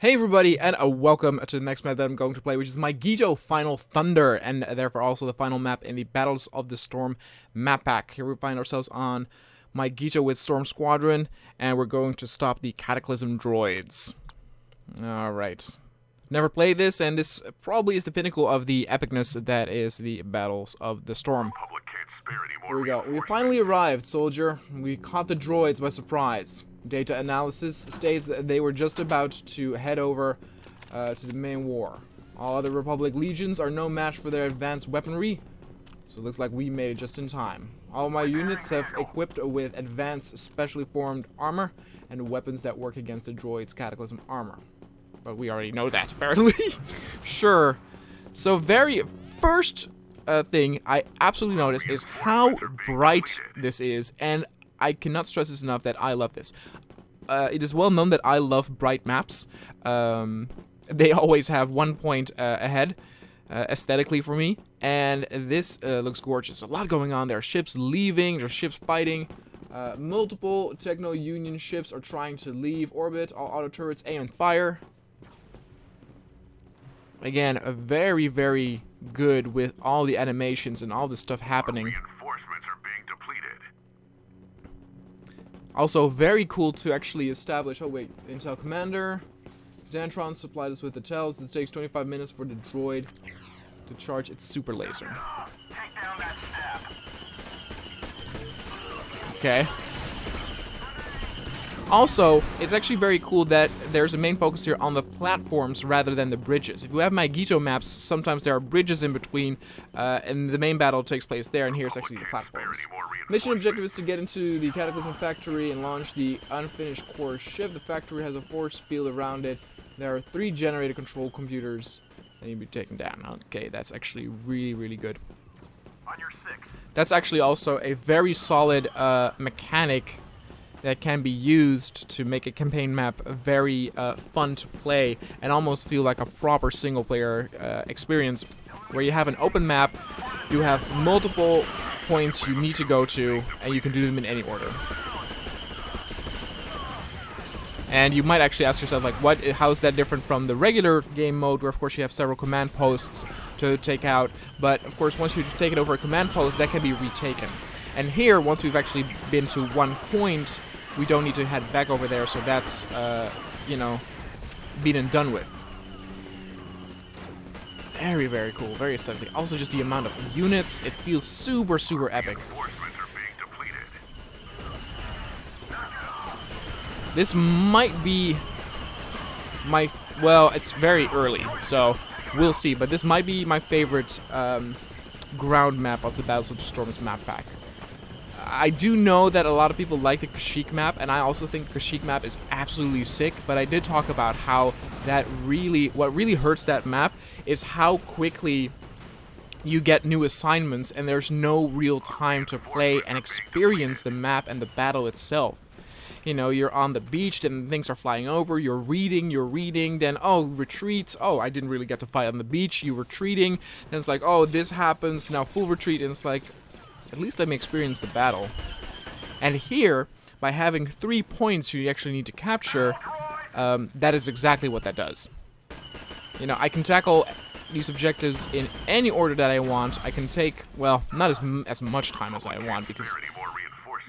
Hey everybody, and welcome to the next map that I'm going to play, which is Mygeeto Final Thunder, and therefore also the final map in the Battles of the Storm map pack. Here we find ourselves on Mygeeto with Storm Squadron, and we're going to stop the Cataclysm droids. Alright. Never played this, and this probably is the pinnacle of the epicness that is the Battles of the Storm. Here we go. We finally arrived, soldier. We caught the droids by surprise. Data analysis states that they were just about to head over to the main war. All other Republic legions are no match for their advanced weaponry, so it looks like we made it just in time. All my units have equipped with advanced specially formed armor and weapons that work against the droids' Cataclysm armor. But we already know that, apparently. Sure. So very first thing I absolutely noticed is how bright this is, and I cannot stress this enough that I love this. It is well known that I love bright maps. They always have 1 point ahead aesthetically for me, and this looks gorgeous. A lot going on. There are ships leaving, there are ships fighting. Multiple Techno-Union ships are trying to leave orbit. All auto turrets aim and fire. Again, very, very good with all the animations and all the stuff happening. Also, very cool to actually establish... Oh, wait. Intel Commander. Xantron supplied us with the tells. This takes 25 minutes for the droid to charge its super laser. Okay. Also, it's actually very cool that there's a main focus here on the platforms rather than the bridges. If you have Mygeeto maps, sometimes there are bridges in between, and the main battle takes place there, and here it's actually the platforms. Mission objective is to get into the Cataclysm factory and launch the unfinished core ship. The factory has a force field around it. There are 3 generator control computers that need to be taken down. Okay, that's actually really, really good. On your 6. That's actually also a very solid mechanic that can be used to make a campaign map very fun to play and almost feel like a proper single-player experience, where you have an open map, you have multiple points you need to go to, and you can do them in any order. And you might actually ask yourself, like, how is that different from the regular game mode, where of course you have several command posts to take out, but of course once you've taken over a command post, that can be retaken. And here, once we've actually been to one point, we don't need to head back over there, so that's, you know, been and done with. Very, very cool, very aesthetic. Also, just the amount of units, it feels super, super epic. This might be my, well, it's very early, so we'll see, but this might be my favorite ground map of the Battles of the Storm's map pack. I do know that a lot of people like the Kashyyyk map, and I also think the Kashyyyk map is absolutely sick, but I did talk about how that what really hurts that map is how quickly you get new assignments, and there's no real time to play and experience the map and the battle itself. You know, you're on the beach, then things are flying over, you're reading, then, oh, retreat, oh, I didn't really get to fight on the beach, you're retreating, then it's like, oh, this happens, now full retreat, and it's like, at least let me experience the battle. And here, by having 3 points you actually need to capture, that is exactly what that does. You know, I can tackle these objectives in any order that I want. I can take, well, not as much time as I want, because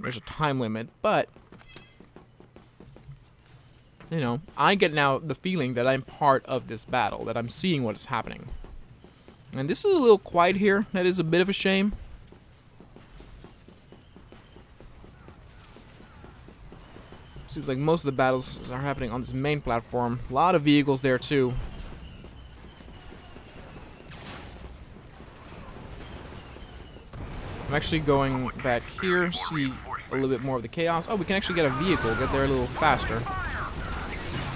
there's a time limit, but you know, I get now the feeling that I'm part of this battle, that I'm seeing what is happening. And this is a little quiet here. That is a bit of a shame. Seems like most of the battles are happening on this main platform. A lot of vehicles there too. I'm actually going back here, see a little bit more of the chaos. Oh, we can actually get a vehicle, get there a little faster.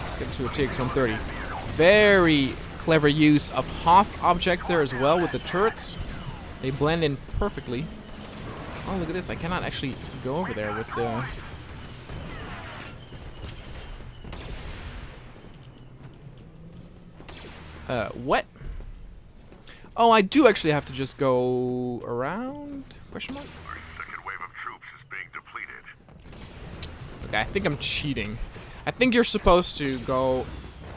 Let's get to a TX-130. Very clever use of Hoth objects there as well with the turrets. They blend in perfectly. Oh, look at this. I cannot actually go over there with the... what? Oh, I do actually have to just go around? Question mark? Our second wave of troops is being depleted. Okay, I think I'm cheating. I think you're supposed to go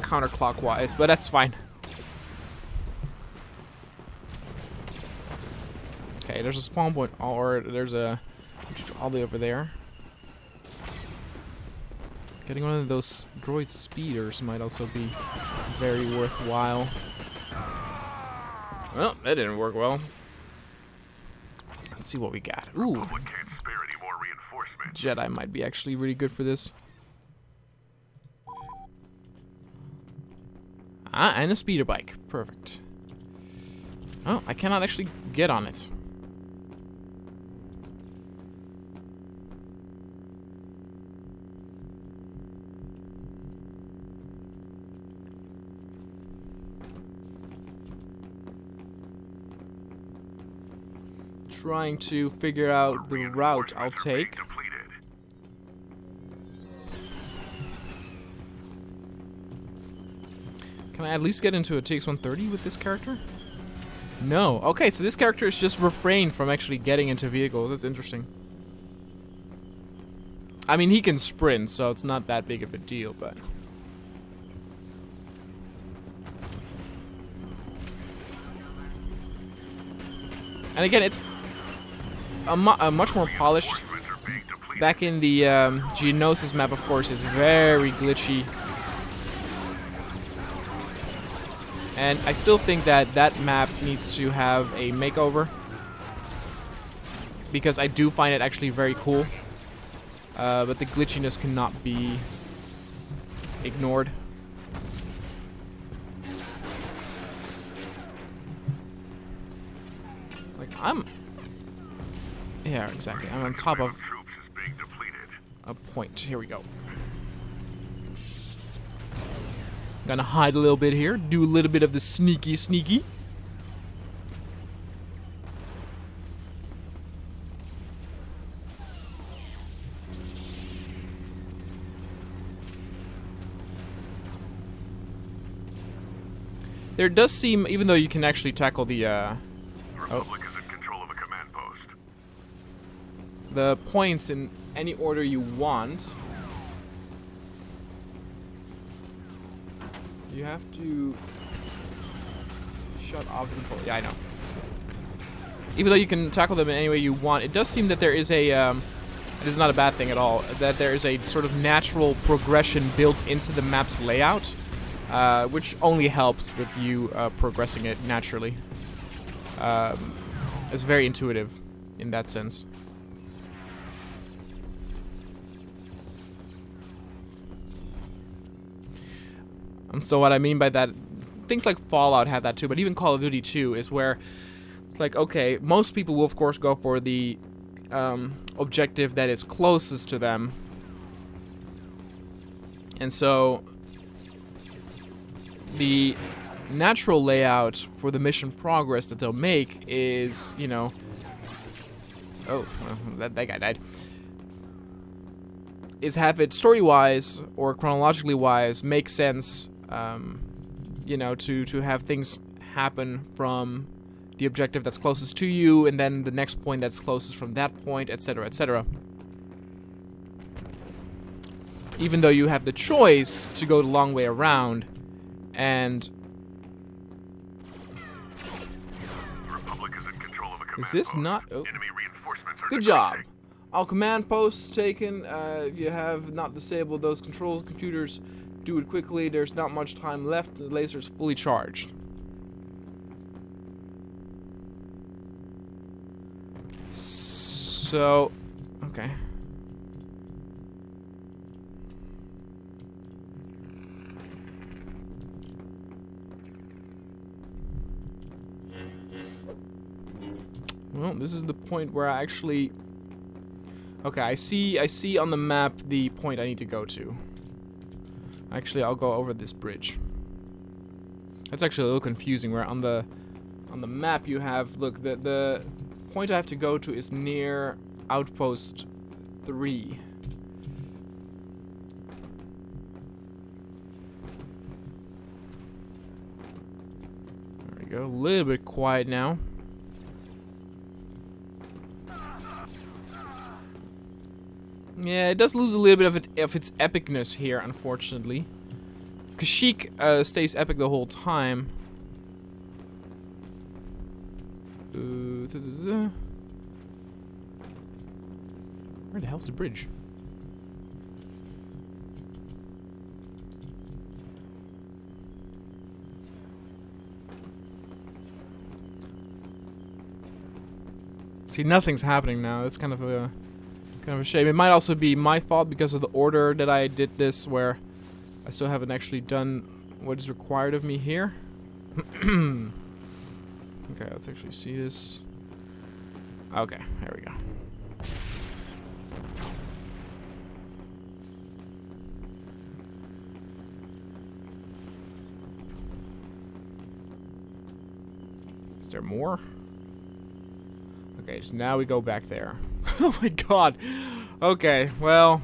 counterclockwise, but that's fine. Okay, there's a spawn point, or there's a all the way over there. Getting one of those droid speeders might also be very worthwhile. Well, that didn't work well. Let's see what we got. Ooh, Can't spare any more reinforcements. Jedi might be actually really good for this. Ah, and a speeder bike. Perfect. Oh, I cannot actually get on it. Trying to figure out the route I'll take. Can I at least get into a TX-130 with this character? No. Okay, so this character is just refrained from actually getting into vehicles. That's interesting. I mean, he can sprint, so it's not that big of a deal, but... And again, it's a much more polished. Back in the Geonosis map, of course, is very glitchy. And I still think that that map needs to have a makeover. Because I do find it actually very cool. But the glitchiness cannot be ignored. Like, yeah, exactly. I'm on top of a point. Here we go. Gonna hide a little bit here. Do a little bit of the sneaky. There does seem, even though you can actually tackle the, Republic is in control of a command post. the points in any order you want. You have to shut off the... Yeah, I know. Even though you can tackle them in any way you want, it does seem that there is a... it is not a bad thing at all, that there is a sort of natural progression built into the map's layout, which only helps with you progressing it naturally. It's very intuitive in that sense. And so what I mean by that, things like Fallout have that too, but even Call of Duty 2 is where it's like, okay, most people will of course go for the objective that is closest to them. And so the natural layout for the mission progress that they'll make is, you know... Oh, well, that guy died. Is have it story-wise or chronologically wise make sense, you know, to have things happen from the objective that's closest to you, and then the next point that's closest from that point, etc., etc. Even though you have the choice to go the long way around, and... Republic is in control of a command Is this post. not... Oh. Enemy reinforcements are Good job. advancing. All command posts taken. If you have not disabled those controls computers, do it quickly. There's not much time left. The laser's fully charged. So, okay. Well, this is the point where I actually... Okay, I see on the map the point I need to go to. Actually, I'll go over this bridge. That's actually a little confusing, where on the map you have... Look, the point I have to go to is near Outpost 3. There we go, a little bit quiet now. Yeah, it does lose a little bit of its epicness here, unfortunately. Kashyyyk stays epic the whole time. Where the hell's the bridge? See, nothing's happening now. That's kind of a shame. It might also be my fault because of the order that I did this, where I still haven't actually done what is required of me here. Okay, let's actually see this. Okay, there we go. Is there more? Okay, so now we go back there. Oh my god. Okay, well.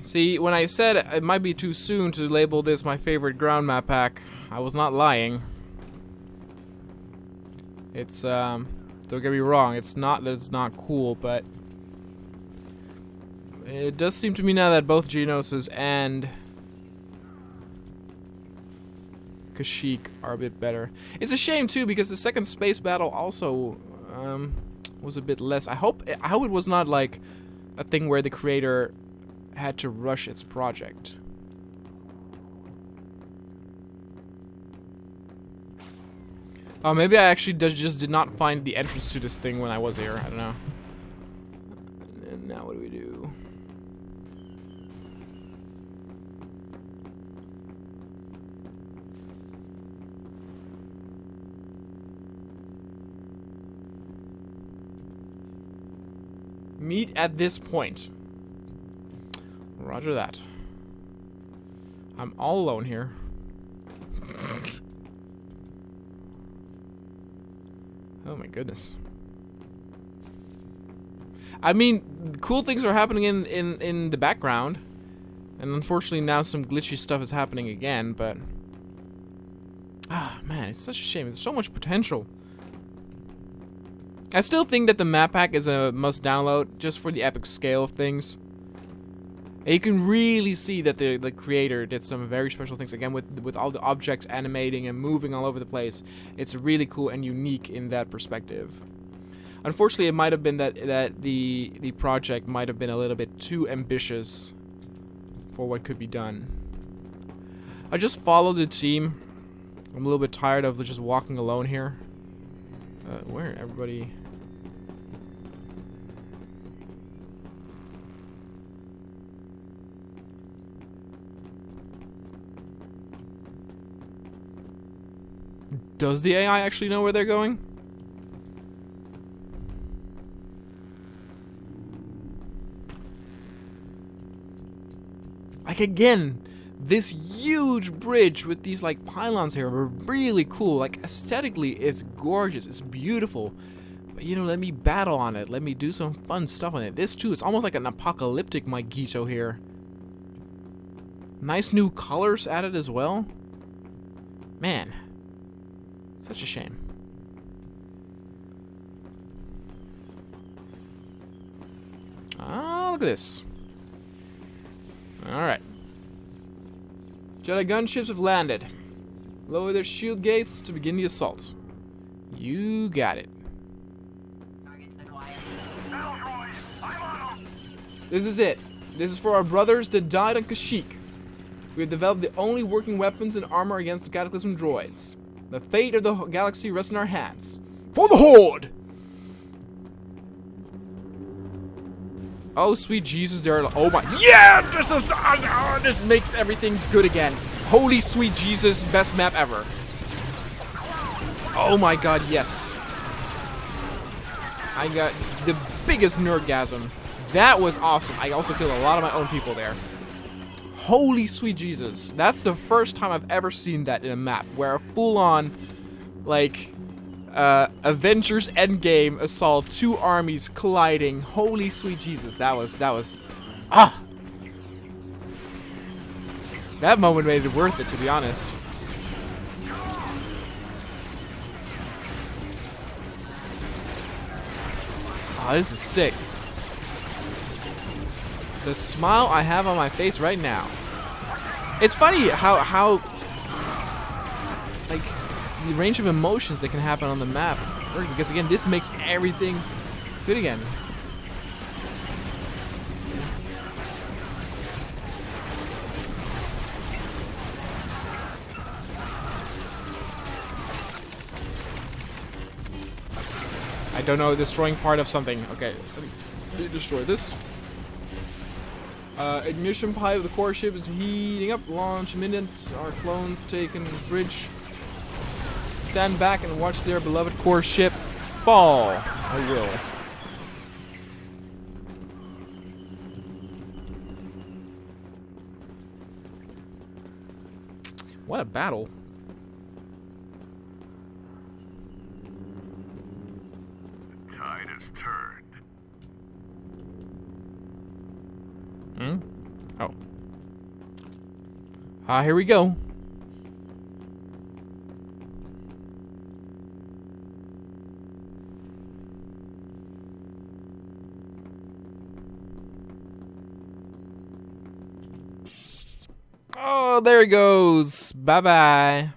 See, when I said it might be too soon to label this my favorite ground map pack, I was not lying. It's, don't get me wrong, it's not that it's not cool, but it does seem to me now that both Geonosis and Kashyyyk are a bit better. It's a shame too because the second space battle also was a bit less. I hope it was not like a thing where the creator had to rush its project. Oh, maybe I actually just did not find the entrance to this thing when I was here. I don't know. And now what do we do? Meet at this point. Roger that. I'm all alone here. Oh my goodness. I mean, cool things are happening in the background. And unfortunately now some glitchy stuff is happening again, but... Ah, man, it's such a shame. There's so much potential. I still think that the map pack is a must download just for the epic scale of things. And you can really see that the creator did some very special things again with all the objects animating and moving all over the place. It's really cool and unique in that perspective. Unfortunately, it might have been that the project might have been a little bit too ambitious for what could be done. I just followed the team. I'm a little bit tired of just walking alone here. Where everybody? Does the AI actually know where they're going? Like again, this huge bridge with these like pylons here are really cool. Like aesthetically, it's gorgeous, it's beautiful. But you know, let me battle on it. Let me do some fun stuff on it. This too, it's almost like an apocalyptic Mygeeto here. Nice new colors added as well. Man, such a shame. Ah, look at this. Alright. Jedi gunships have landed. Lower their shield gates to begin the assault. You got it. This is it. This is for our brothers that died on Kashyyyk. We have developed the only working weapons and armor against the Cataclysm droids. The fate of the galaxy rests in our hands. For the Horde! Oh, sweet Jesus, there are... Oh my... Yeah! This makes everything good again. Holy sweet Jesus, best map ever. Oh my god, yes. I got the biggest nerdgasm. That was awesome. I also killed a lot of my own people there. Holy sweet Jesus. That's the first time I've ever seen that in a map, where a full-on, like... Avengers Endgame assault, two armies colliding. Holy sweet Jesus, that was ah! That moment made it worth it, to be honest. Oh, this is sick. The smile I have on my face right now. It's funny how like the range of emotions that can happen on the map. Because again, this makes everything good again. I don't know, destroying part of something. Okay, let me destroy this. Ignition pipe of the core ship is heating up. Launch imminent. Our clones taken bridge. Stand back and watch their beloved core ship fall. I will. What a battle. Tide has turned. Oh. Here we go. Oh, there he goes. Bye-bye.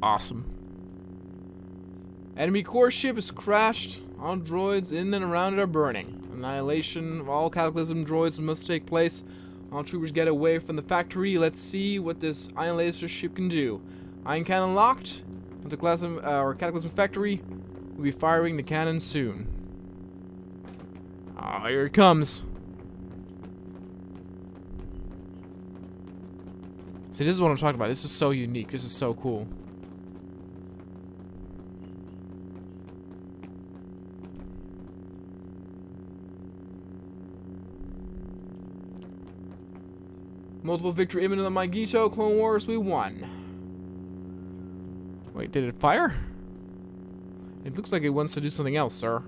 Awesome. Enemy core ship is crashed. All droids in and around it are burning. Annihilation of all Cataclysm droids must take place. All troopers get away from the factory. Let's see what this ion laser ship can do. Ion cannon locked. At the Cataclysm factory. We'll be firing the cannon soon. Ah, here it comes. See, this is what I'm talking about. This is so unique. This is so cool. Multiple victory imminent on Mygeeto. Clone Wars, we won. Wait, did it fire? It looks like it wants to do something else, sir.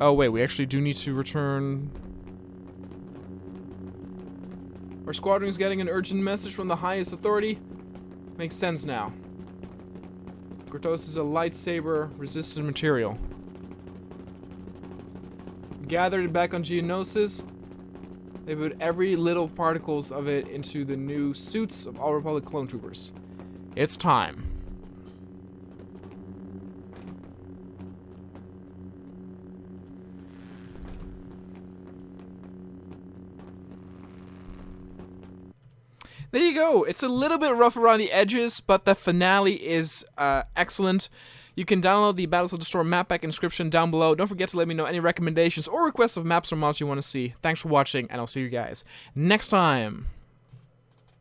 Oh, wait, we actually do need to return. Our squadron is getting an urgent message from the highest authority. Makes sense now. Kratos is a lightsaber-resistant material. Gathered it back on Geonosis. They put every little particles of it into the new suits of all Republic clone troopers. It's time. There you go. It's a little bit rough around the edges, but the finale is excellent. You can download the Battles of the Storm map pack inscription down below. Don't forget to let me know any recommendations or requests of maps or mods you want to see. Thanks for watching, and I'll see you guys next time.